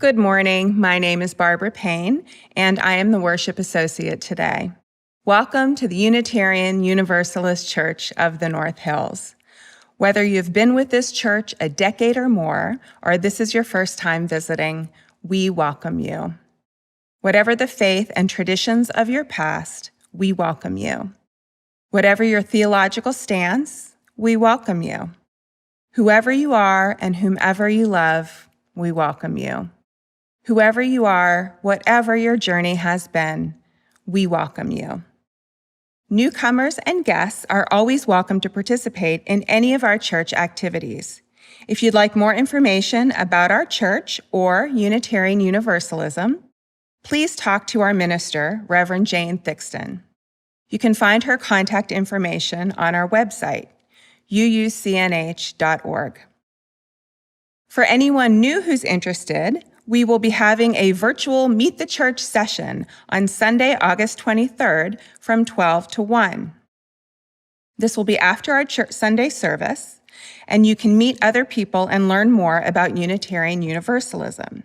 Good morning. My name is Barbara Payne, and I am the worship associate today. Welcome to the Unitarian Universalist Church of the North Hills. Whether you've been with this church a decade or more, or this is your first time visiting, we welcome you. Whatever the faith and traditions of your past, we welcome you. Whatever your theological stance, we welcome you. Whoever you are and whomever you love, we welcome you. Whoever you are, whatever your journey has been, we welcome you. Newcomers and guests are always welcome to participate in any of our church activities. If you'd like more information about our church or Unitarian Universalism, please talk to our minister, Reverend Jane Thixton. You can find her contact information on our website, uucnh.org. For anyone new who's interested, we will be having a virtual Meet the Church session on Sunday, August 23rd from 12 to 1. This will be after our church Sunday service, and you can meet other people and learn more about Unitarian Universalism.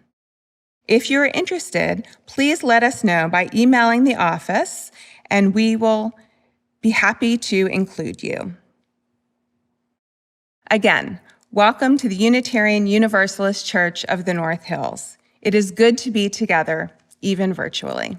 If you're interested, please let us know by emailing the office, and we will be happy to include you. Again, welcome to the Unitarian Universalist Church of the North Hills. It is good to be together, even virtually.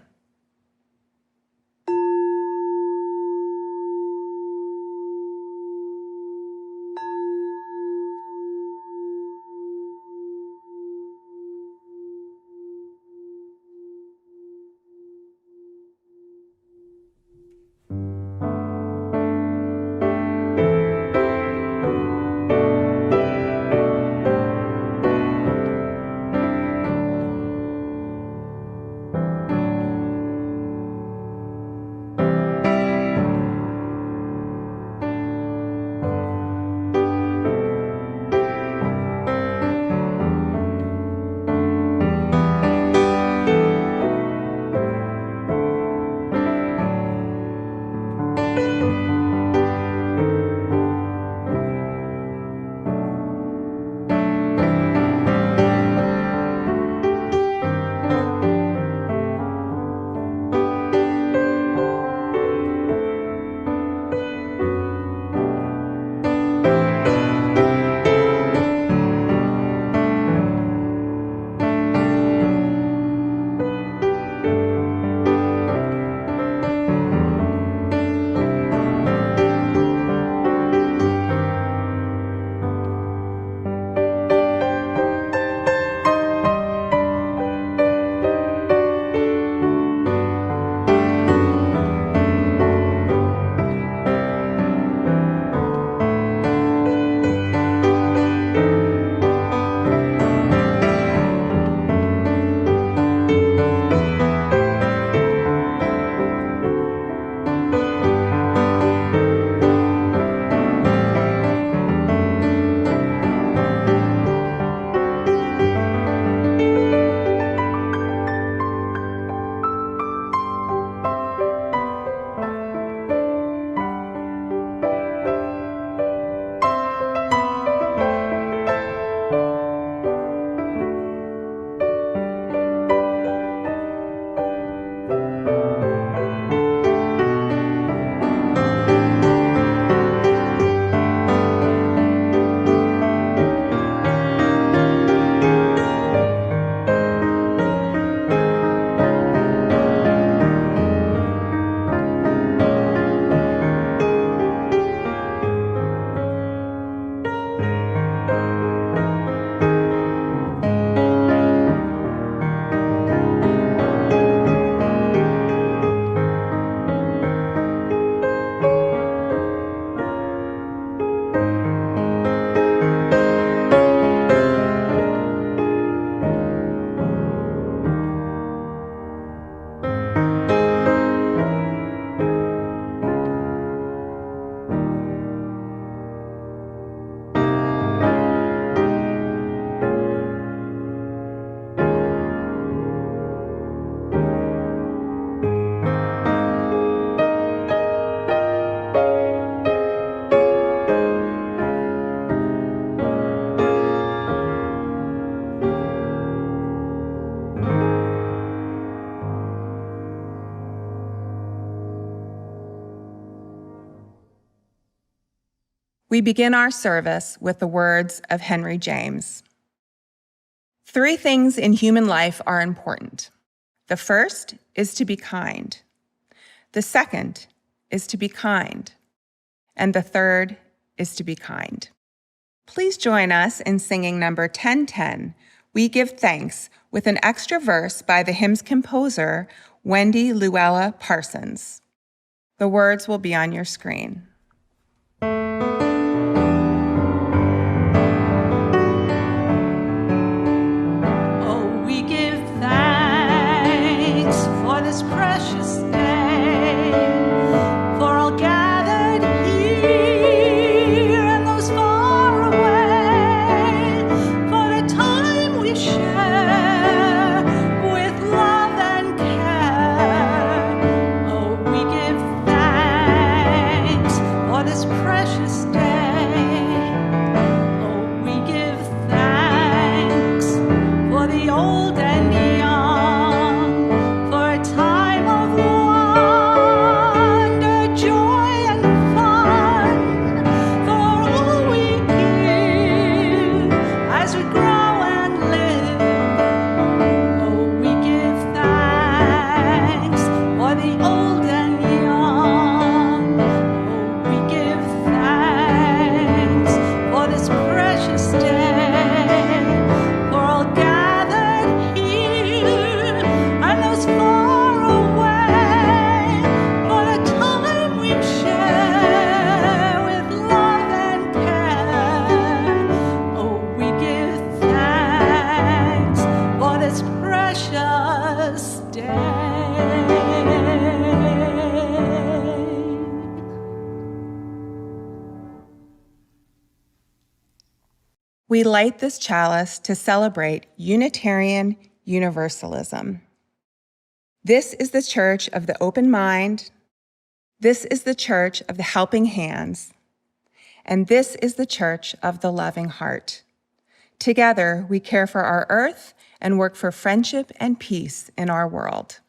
We begin our service with the words of Henry James. 3 things in human life are important. The first is to be kind. The second is to be kind. And the third is to be kind. Please join us in singing number 1010, We Give Thanks, with an extra verse by the hymn's composer, Wendy Luella Parsons. The words will be on your screen. Oh, we give thanks for this precious day, for all gathered here and those far away, for the time we share with love and care. Oh, we give thanks for this precious day. Oh, we give thanks for the old and young, for a time of wonder, joy and fun, for all we give as we grow and live. Oh, we give thanks for the old and young. Oh, we give thanks for this precious day, for all gathered here and those far away, for the time we share with love and care. Oh, we give thanks for this precious day. We light this chalice to celebrate Unitarian Universalism. This is the church of the open mind. This is the church of the helping hands. And this is the church of the loving heart. Together, we care for our earth and work for friendship and peace in our world.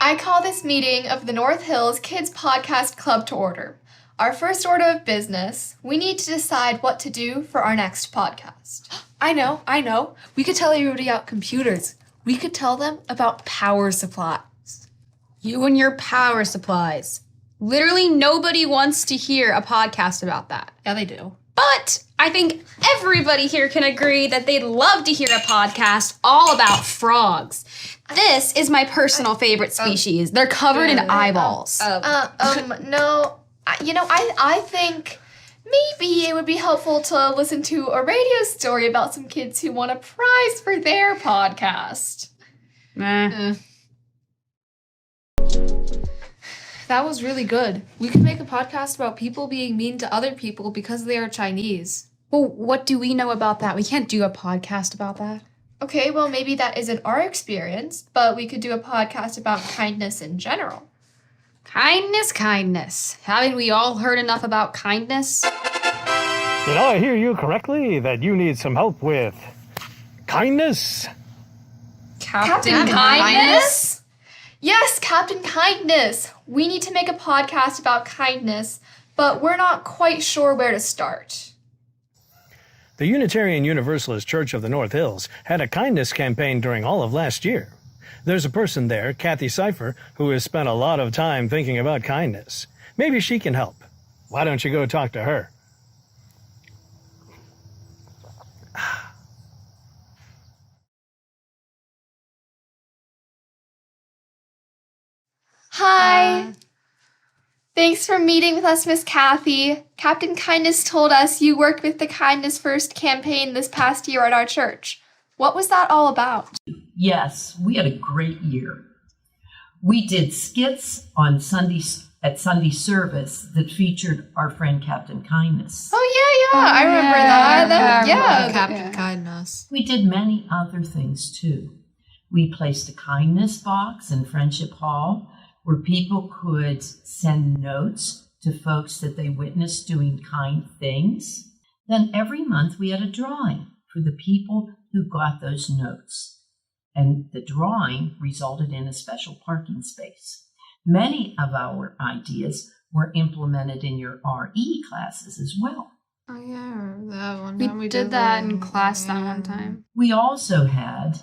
I call this meeting of the North Hills Kids Podcast Club to order. Our first order of business, we need to decide what to do for our next podcast. I know. We could tell everybody about computers. We could tell them about power supplies. You and your power supplies. Literally nobody wants to hear a podcast about that. Yeah, they do. But I think everybody here can agree that they'd love to hear a podcast all about frogs. This is my personal favorite species. They're covered in eyeballs. No. I think maybe it would be helpful to listen to a radio story about some kids who won a prize for their podcast. That was really good. We could make a podcast about people being mean to other people because they are Chinese. Well, what do we know about that? We can't do a podcast about that. Okay, well, maybe that isn't our experience, but we could do a podcast about kindness in general. Kindness. Haven't we all heard enough about kindness? Did I hear you correctly that you need some help with kindness? Captain Kindness? Yes, Captain Kindness. We need to make a podcast about kindness, but we're not quite sure where to start. The Unitarian Universalist Church of the North Hills had a kindness campaign during all of last year. There's a person there, Kathy Cipher, who has spent a lot of time thinking about kindness. Maybe she can help. Why don't you go talk to her? Hi. Thanks for meeting with us, Miss Kathy. Captain Kindness told us you worked with the Kindness First campaign this past year at our church. What was that all about? Yes, we had a great year. We did skits on at Sunday service that featured our friend Captain Kindness. Oh, yeah, I remember that. Captain Kindness. We did many other things too. We placed a kindness box in Friendship Hall where people could send notes to folks that they witnessed doing kind things. Then every month we had a drawing for the people who got those notes. And the drawing resulted in a special parking space. Many of our ideas were implemented in your RE classes as well. Oh yeah, I remember that one. We did that in class that one time. We also had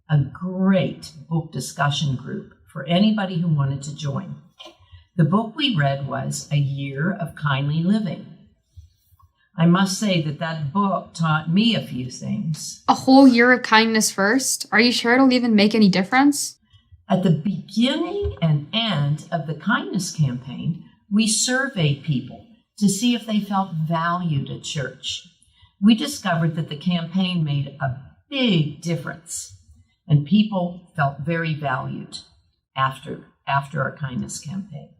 a great book discussion group for anybody who wanted to join. The book we read was A Year of Kindly Living. I must say that book taught me a few things. A whole year of kindness first? Are you sure it'll even make any difference? At the beginning and end of the kindness campaign, we surveyed people to see if they felt valued at church. We discovered that the campaign made a big difference, and people felt very valued after our kindness campaign.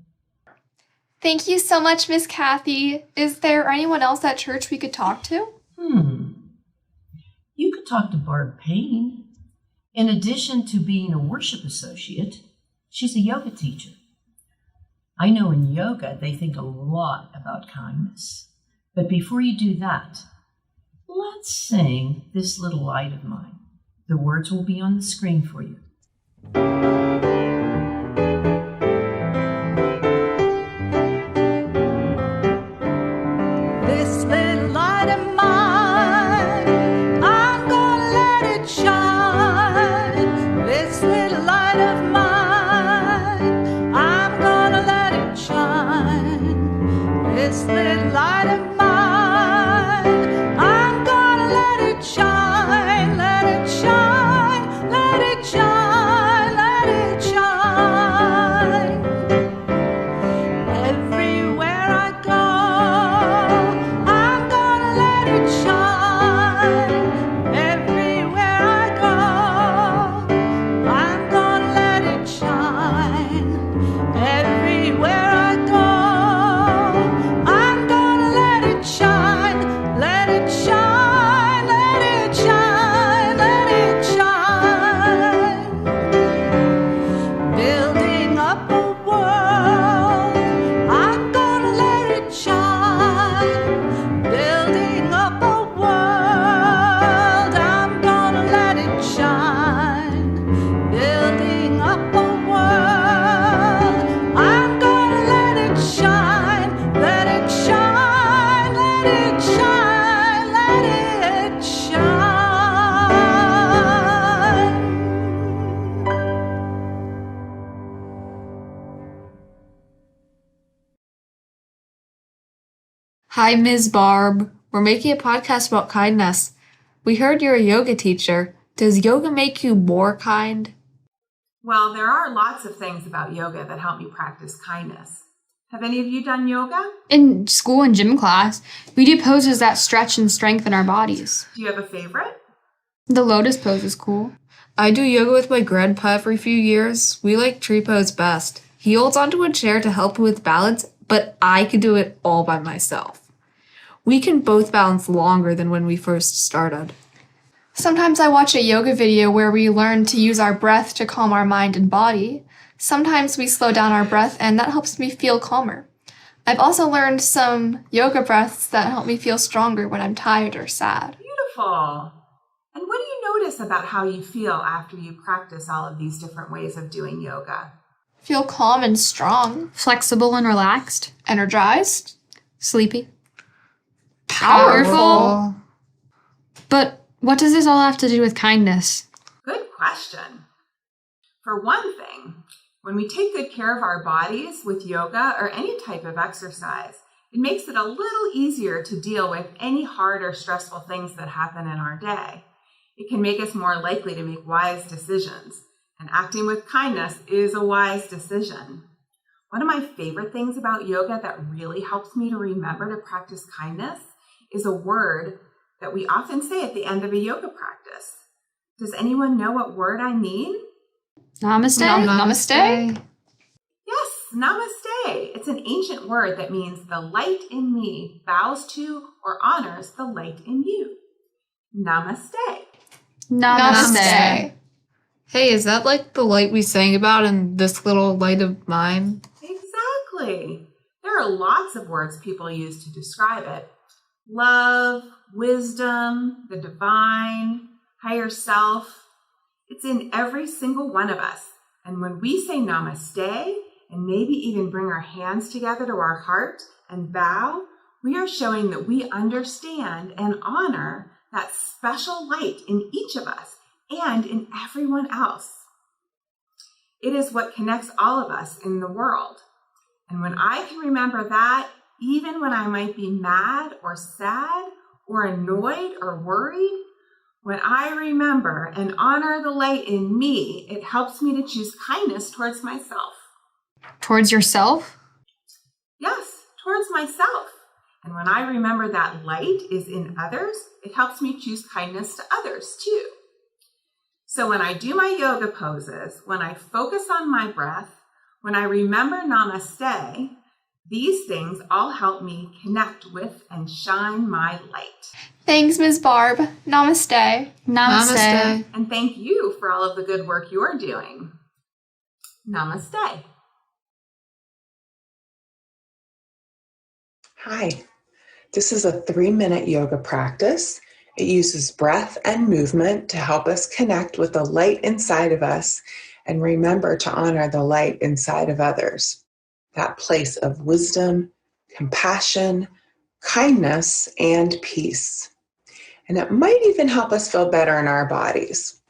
Thank you so much, Miss Kathy. Is there anyone else at church we could talk to? You could talk to Barb Payne. In addition to being a worship associate, she's a yoga teacher. I know in yoga they think a lot about kindness. But before you do that, let's sing This Little Light of Mine. The words will be on the screen for you. This little light of mine, I'm gonna let it shine. This little light of mine, I'm gonna let it shine. This little light of mine, I'm gonna let it shine, let it shine, let it shine, let it shine. Everywhere I go, I'm gonna let it shine. Everywhere I go, I'm gonna let it shine. Everywhere I go, I'm gonna let it shine. Let it shine, let it shine, let it shine. Building up a world, I'm gonna let it shine. Building up a world, I'm gonna let it shine. Building up a world, I'm gonna let it shine. Let it shine, let it shine, let it shine. Hi, Ms. Barb. We're making a podcast about kindness. We heard you're a yoga teacher. Does yoga make you more kind? Well, there are lots of things about yoga that help me practice kindness. Have any of you done yoga? In school and gym class, we do poses that stretch and strengthen our bodies. Do you have a favorite? The lotus pose is cool. I do yoga with my grandpa every few years. We like tree pose best. He holds onto a chair to help with balance, but I can do it all by myself. We can both balance longer than when we first started. Sometimes I watch a yoga video where we learn to use our breath to calm our mind and body. Sometimes we slow down our breath, and that helps me feel calmer. I've also learned some yoga breaths that help me feel stronger when I'm tired or sad. Beautiful. And what do you notice about how you feel after you practice all of these different ways of doing yoga? Feel calm and strong, Flexible and relaxed. energized, Sleepy. powerful. But what does this all have to do with kindness? Good question. For one thing, when we take good care of our bodies with yoga or any type of exercise, it makes it a little easier to deal with any hard or stressful things that happen in our day. It can make us more likely to make wise decisions, and acting with kindness is a wise decision. One of my favorite things about yoga that really helps me to remember to practice kindness is a word that we often say at the end of a yoga practice. Does anyone know what word I mean? Namaste. Namaste. Yes, namaste. It's an ancient word that means the light in me bows to or honors the light in you. Namaste. Namaste. Hey, is that like the light we sang about in This Little Light of Mine? Exactly. There are lots of words people use to describe it. Love, wisdom, the divine, higher self. It's in every single one of us. And when we say namaste, and maybe even bring our hands together to our heart and bow, we are showing that we understand and honor that special light in each of us and in everyone else. It is what connects all of us in the world. And when I can remember that, even when I might be mad or sad or annoyed or worried, when I remember and honor the light in me, it helps me to choose kindness towards myself. Towards yourself? Yes, towards myself. And when I remember that light is in others, it helps me choose kindness to others too. So when I do my yoga poses, when I focus on my breath, when I remember namaste, these things all help me connect with and shine my light. Thanks, Ms. Barb. Namaste. Namaste. And thank you for all of the good work you're doing. Namaste. Hi, this is a 3-minute yoga practice. It uses breath and movement to help us connect with the light inside of us and remember to honor the light inside of others. That place of wisdom, compassion, kindness, and peace. And it might even help us feel better in our bodies.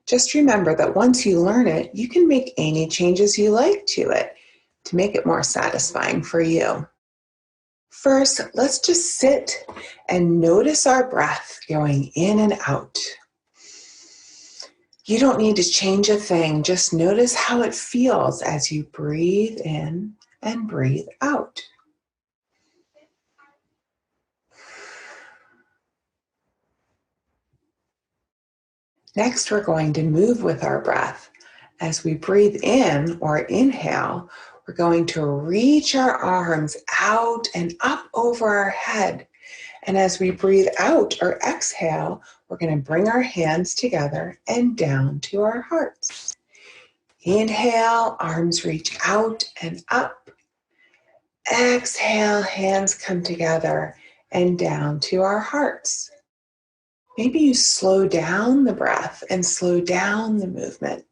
Just remember that once you learn it, you can make any changes you like to it to make it more satisfying for you. First, let's just sit and notice our breath going in and out. You don't need to change a thing. Just notice how it feels as you breathe in and breathe out. Next, we're going to move with our breath. As we breathe in or inhale, we're going to reach our arms out and up over our head. And as we breathe out or exhale, we're going to bring our hands together and down to our hearts. Inhale, arms reach out and up. Exhale, hands come together and down to our hearts. Maybe you slow down the breath and slow down the movement.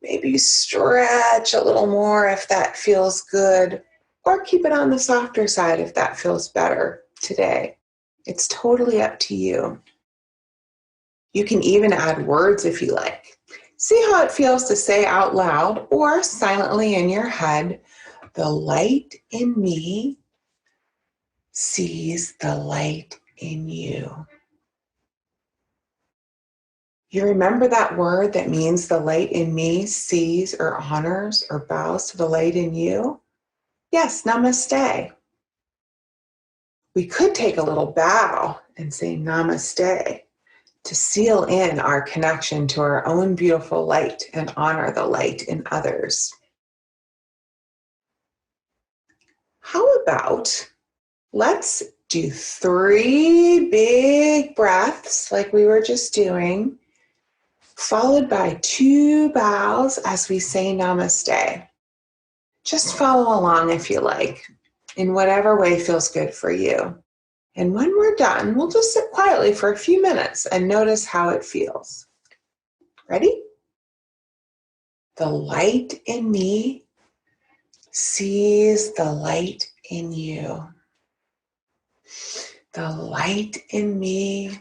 Maybe you stretch a little more if that feels good, or keep it on the softer side if that feels better today. It's totally up to you. You can even add words if you like. See how it feels to say out loud or silently in your head, the light in me sees the light in you. You remember that word that means the light in me sees or honors or bows to the light in you? Yes, namaste. We could take a little bow and say namaste to seal in our connection to our own beautiful light and honor the light in others. How about let's do 3 big breaths like we were just doing, followed by 2 bows as we say namaste. Just follow along if you like, in whatever way feels good for you. And when we're done, we'll just sit quietly for a few minutes and notice how it feels. Ready? The light in me sees the light in you. The light in me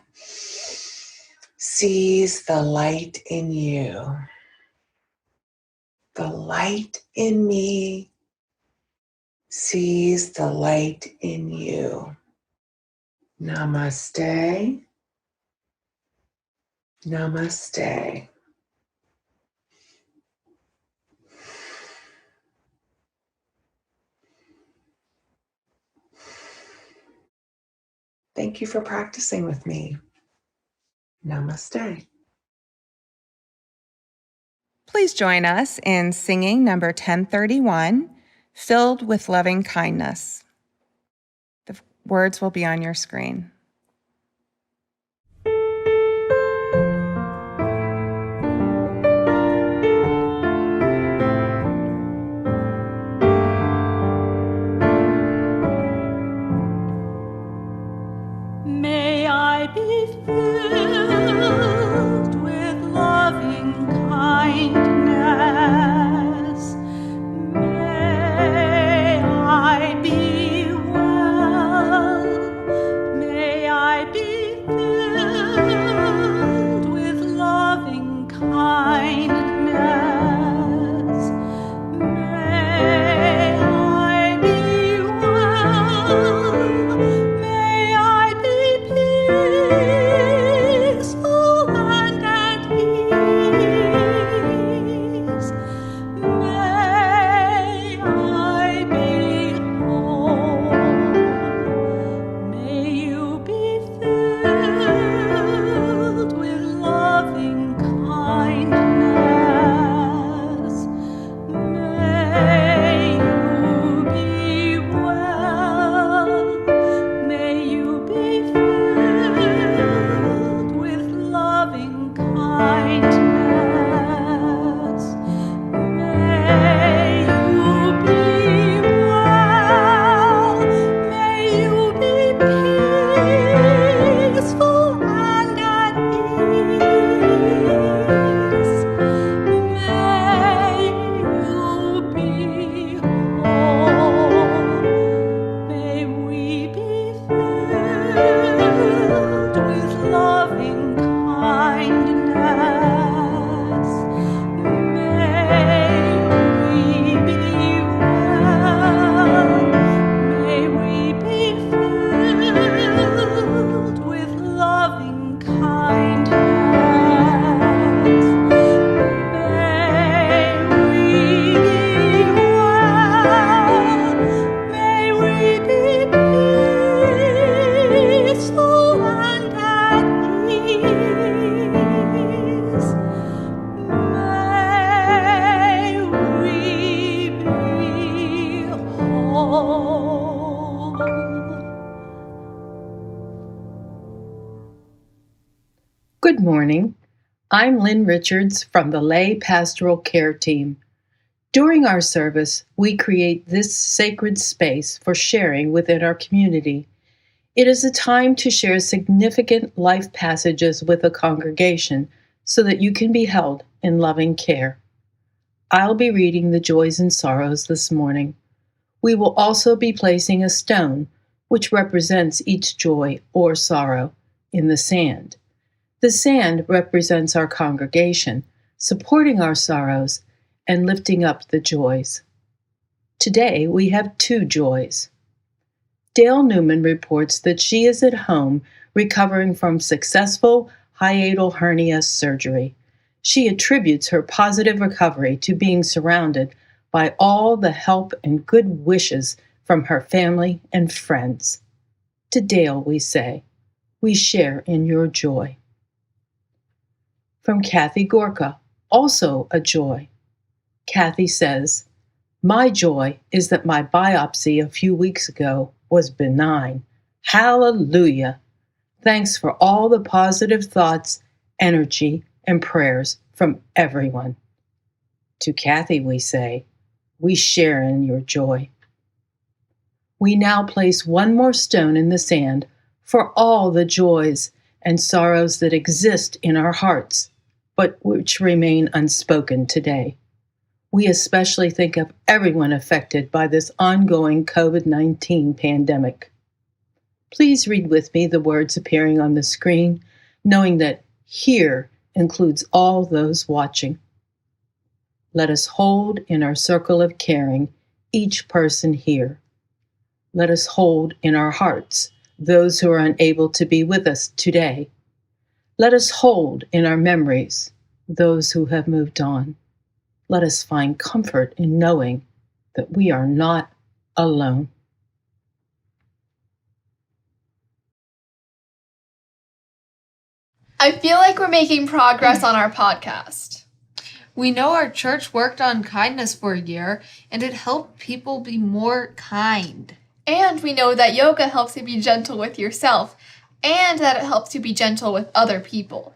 sees the light in you. The light in me sees the light in you. Namaste. Namaste. Thank you for practicing with me. Namaste. Please join us in singing number 1031, Filled with Loving Kindness. The words will be on your screen. May I be filled with loving kindness. May Good morning. I'm Lynn Richards from the Lay Pastoral Care Team. During our service, we create this sacred space for sharing within our community. It is a time to share significant life passages with a congregation so that you can be held in loving care. I'll be reading the joys and sorrows this morning. We will also be placing a stone, which represents each joy or sorrow, in the sand. The sand represents our congregation, supporting our sorrows and lifting up the joys. Today we have 2 joys. Dale Newman reports that she is at home recovering from successful hiatal hernia surgery. She attributes her positive recovery to being surrounded by all the help and good wishes from her family and friends. To Dale we say, we share in your joy. From Kathy Gorka, also a joy. Kathy says, my joy is that my biopsy a few weeks ago was benign. Hallelujah! Thanks for all the positive thoughts, energy, and prayers from everyone. To Kathy we say, we share in your joy. We now place one more stone in the sand for all the joys and sorrows that exist in our hearts, but which remain unspoken today. We especially think of everyone affected by this ongoing COVID-19 pandemic. Please read with me the words appearing on the screen, knowing that here includes all those watching. Let us hold in our circle of caring each person here. Let us hold in our hearts those who are unable to be with us today. Let us hold in our memories those who have moved on. Let us find comfort in knowing that we are not alone. I feel like we're making progress on our podcast. We know our church worked on kindness for a year, and it helped people be more kind. And we know that yoga helps you be gentle with yourself, and that it helps you be gentle with other people.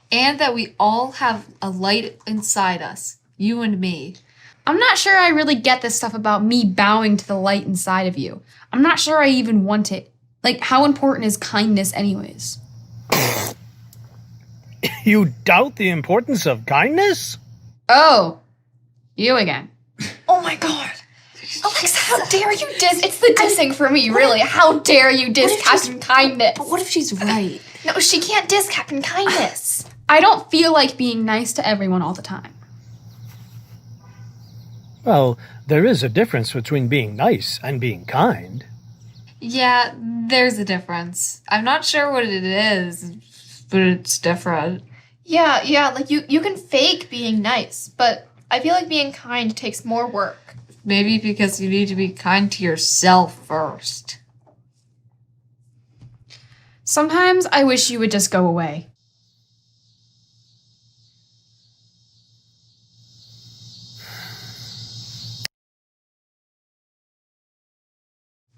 And that we all have a light inside us, you and me. I'm not sure I really get this stuff about me bowing to the light inside of you. I'm not sure I even want it. Like, how important is kindness anyways? You doubt the importance of kindness? Oh, you again. Oh my god. Alexa, how dare you diss? It's the dissing for me, really. How dare you diss Captain Kindness? But what if she's right? No, she can't diss Captain Kindness. I don't feel like being nice to everyone all the time. Well, there is a difference between being nice and being kind. Yeah, there's a difference. I'm not sure what it is, but it's different. Yeah, like you can fake being nice, but I feel like being kind takes more work. Maybe because you need to be kind to yourself first. Sometimes I wish you would just go away.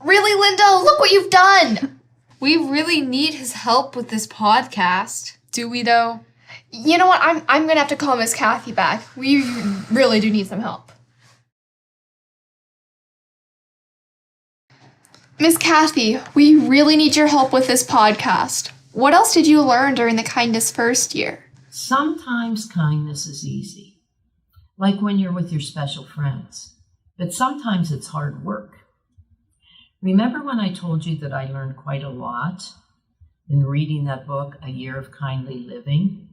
Really, Linda? Look what you've done! We really need his help with this podcast. Do we, though? You know what? I'm gonna have to call Miss Kathy back. We really do need some help. Miss Kathy, we really need your help with this podcast. What else did you learn during the Kindness First year? Sometimes kindness is easy, like when you're with your special friends, but sometimes it's hard work. Remember when I told you that I learned quite a lot in reading that book, A Year of Kindly Living?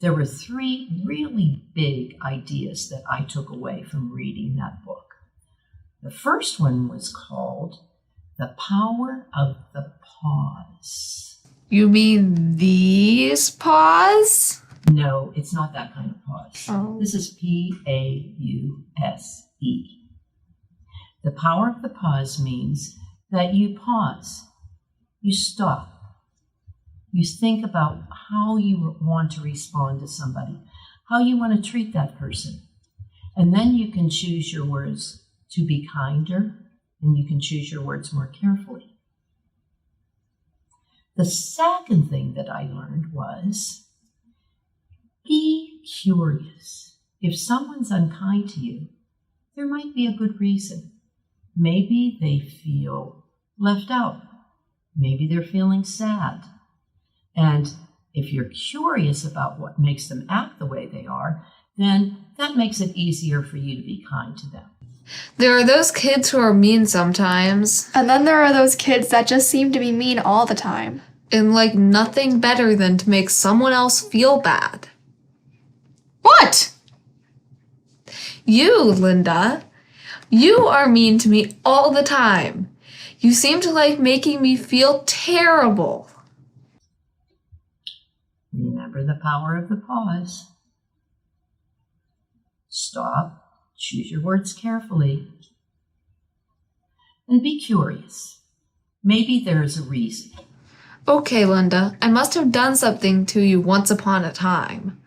There were 3 really big ideas that I took away from reading that book. The first one was called The Power of the Pause. You mean these paws? No, it's not that kind of pause. Oh. This is Pause. The power of the pause means that you pause, you stop, you think about how you want to respond to somebody, how you want to treat that person. And then you can choose your words to be kinder, and you can choose your words more carefully. The second thing that I learned was Be curious. If someone's unkind to you, there might be a good reason. Maybe they feel left out. Maybe they're feeling sad. And if you're curious about what makes them act the way they are, then that makes it easier for you to be kind to them. There are those kids who are mean sometimes, And then there are those kids that just seem to be mean all the time. and like nothing better than to make someone else feel bad. What? You, Linda, you are mean to me all the time. You seem to like making me feel terrible. Remember the power of the pause. Stop, choose your words carefully, and be curious. Maybe there's a reason. Okay, Linda, I must have done something to you once upon a time.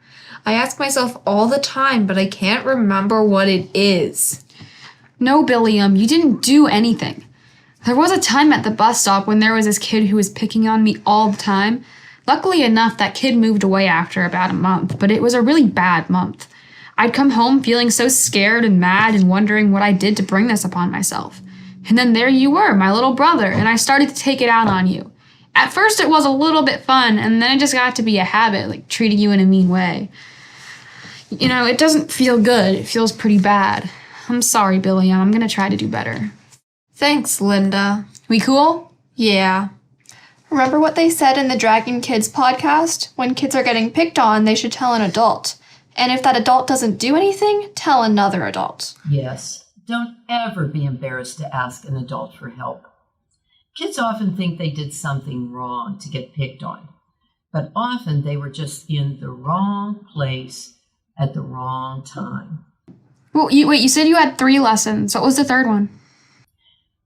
I ask myself all the time, but I can't remember what it is. No, Billiam, you didn't do anything. There was a time at the bus stop when there was this kid who was picking on me all the time. Luckily enough, that kid moved away after about a month, but it was a really bad month. I'd come home feeling so scared and mad and wondering what I did to bring this upon myself. And then there you were, my little brother, and I started to take it out on you. At first it was a little bit fun, and then it just got to be a habit, like treating you in a mean way. You know, it doesn't feel good. It feels pretty bad. I'm sorry, Billiam. I'm gonna try to do better. Thanks, Linda. We cool? Yeah. Remember what they said in the Dragon Kids podcast? When kids are getting picked on, they should tell an adult. And if that adult doesn't do anything, tell another adult. Yes, don't ever be embarrassed to ask an adult for help. Kids often think they did something wrong to get picked on, but often they were just in the wrong place at the wrong time. Well, you said you had 3 lessons. What was the third one?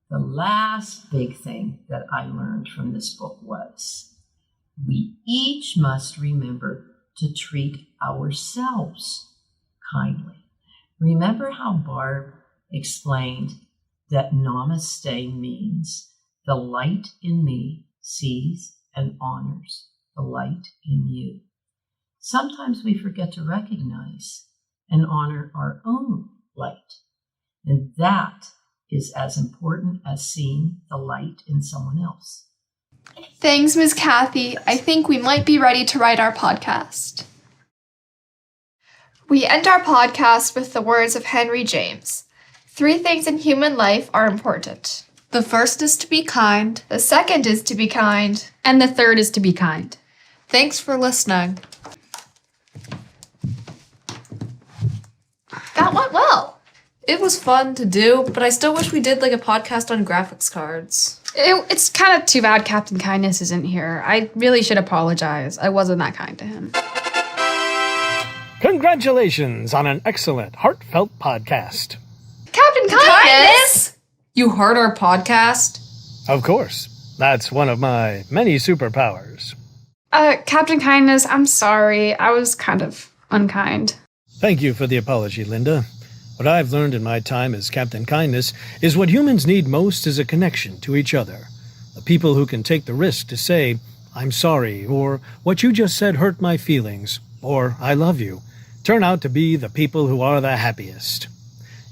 The last big thing that I learned from this book was we each must remember to treat ourselves kindly. Remember how Barb explained that namaste means the light in me sees and honors the light in you. Sometimes we forget to recognize and honor our own light, and that is as important as seeing the light in someone else. Thanks, Ms. Kathy. I think we might be ready to write our podcast. We end our podcast with the words of Henry James. 3 things in human life are important. The first is to be kind. The second is to be kind. And the third is to be kind. Thanks for listening. That went well. It was fun to do, but I still wish we did like a podcast on graphics cards. It's kind of too bad Captain Kindness isn't here. I really should apologize. I wasn't that kind to him. Congratulations on an excellent, heartfelt podcast. Captain Kindness! You heard our podcast? Of course, that's one of my many superpowers. Captain Kindness, I'm sorry. I was kind of unkind. Thank you for the apology, Linda. What I've learned in my time as Captain Kindness is what humans need most is a connection to each other. The people who can take the risk to say, I'm sorry, or what you just said hurt my feelings, or I love you, turn out to be the people who are the happiest.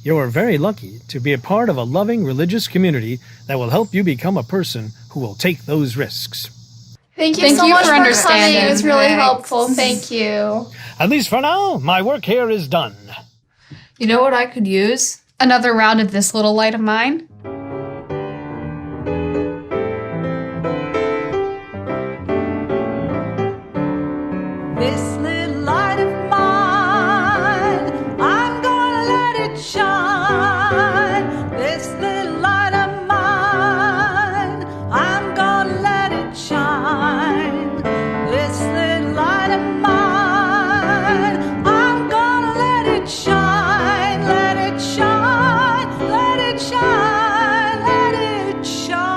You're very lucky to be a part of a loving religious community that will help you become a person who will take those risks. Thank you Thank so you much for understanding. coming. It was really Thanks. helpful. Thank you. At least for now, my work here is done. You know what I could use? Another round of this little light of mine? This little light of mine, I'm gonna let it shine. This little light of mine, I'm gonna let it shine. This little light of mine, I'm gonna let it shine. Let it shine, let it shine, let it shine.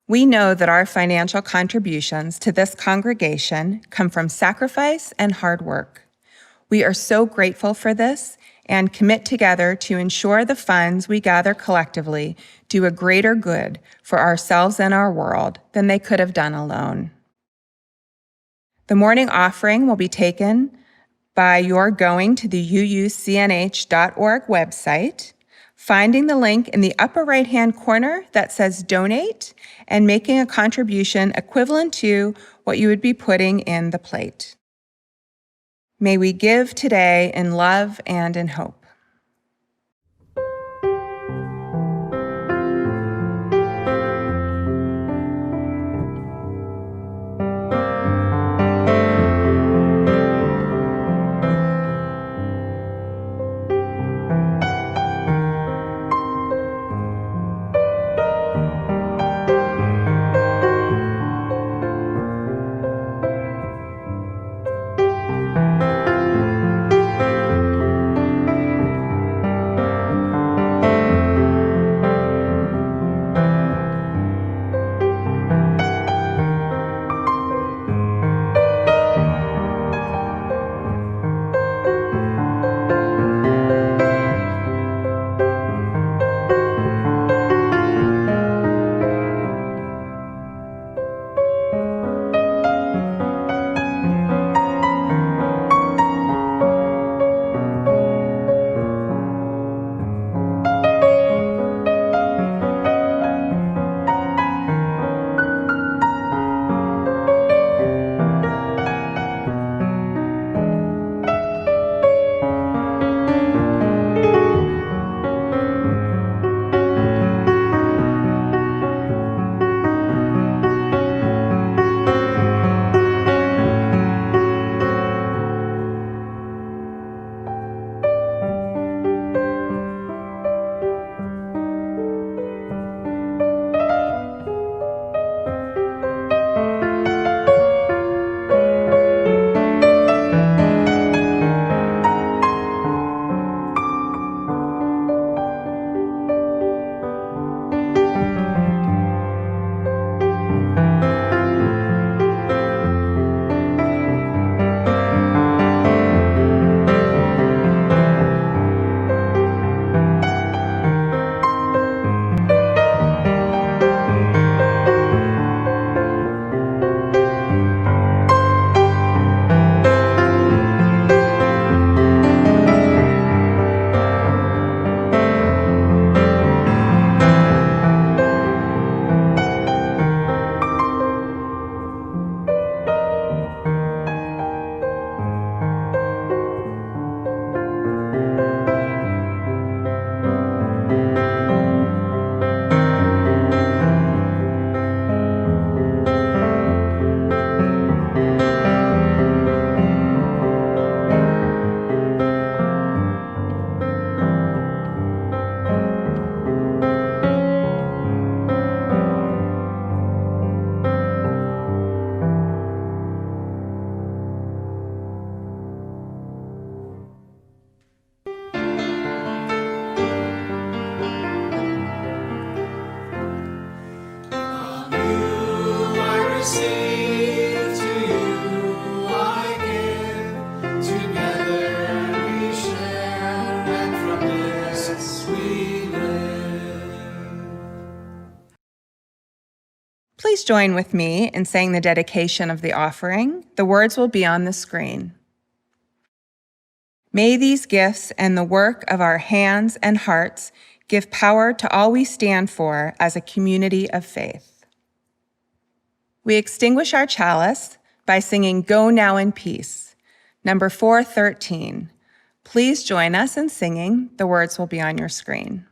We know that our financial contributions to this congregation come from sacrifice and hard work. We are so grateful for this, and commit together to ensure the funds we gather collectively do a greater good for ourselves and our world than they could have done alone. The morning offering will be taken by your going to the uucnh.org website, finding the link in the upper right-hand corner that says Donate, and making a contribution equivalent to what you would be putting in the plate. May we give today in love and in hope. Please join with me in saying the dedication of the offering. The words will be on the screen. May these gifts and the work of our hands and hearts give power to all we stand for as a community of faith. We extinguish our chalice by singing Go Now in Peace, number 413. Please join us in singing. The words will be on your screen.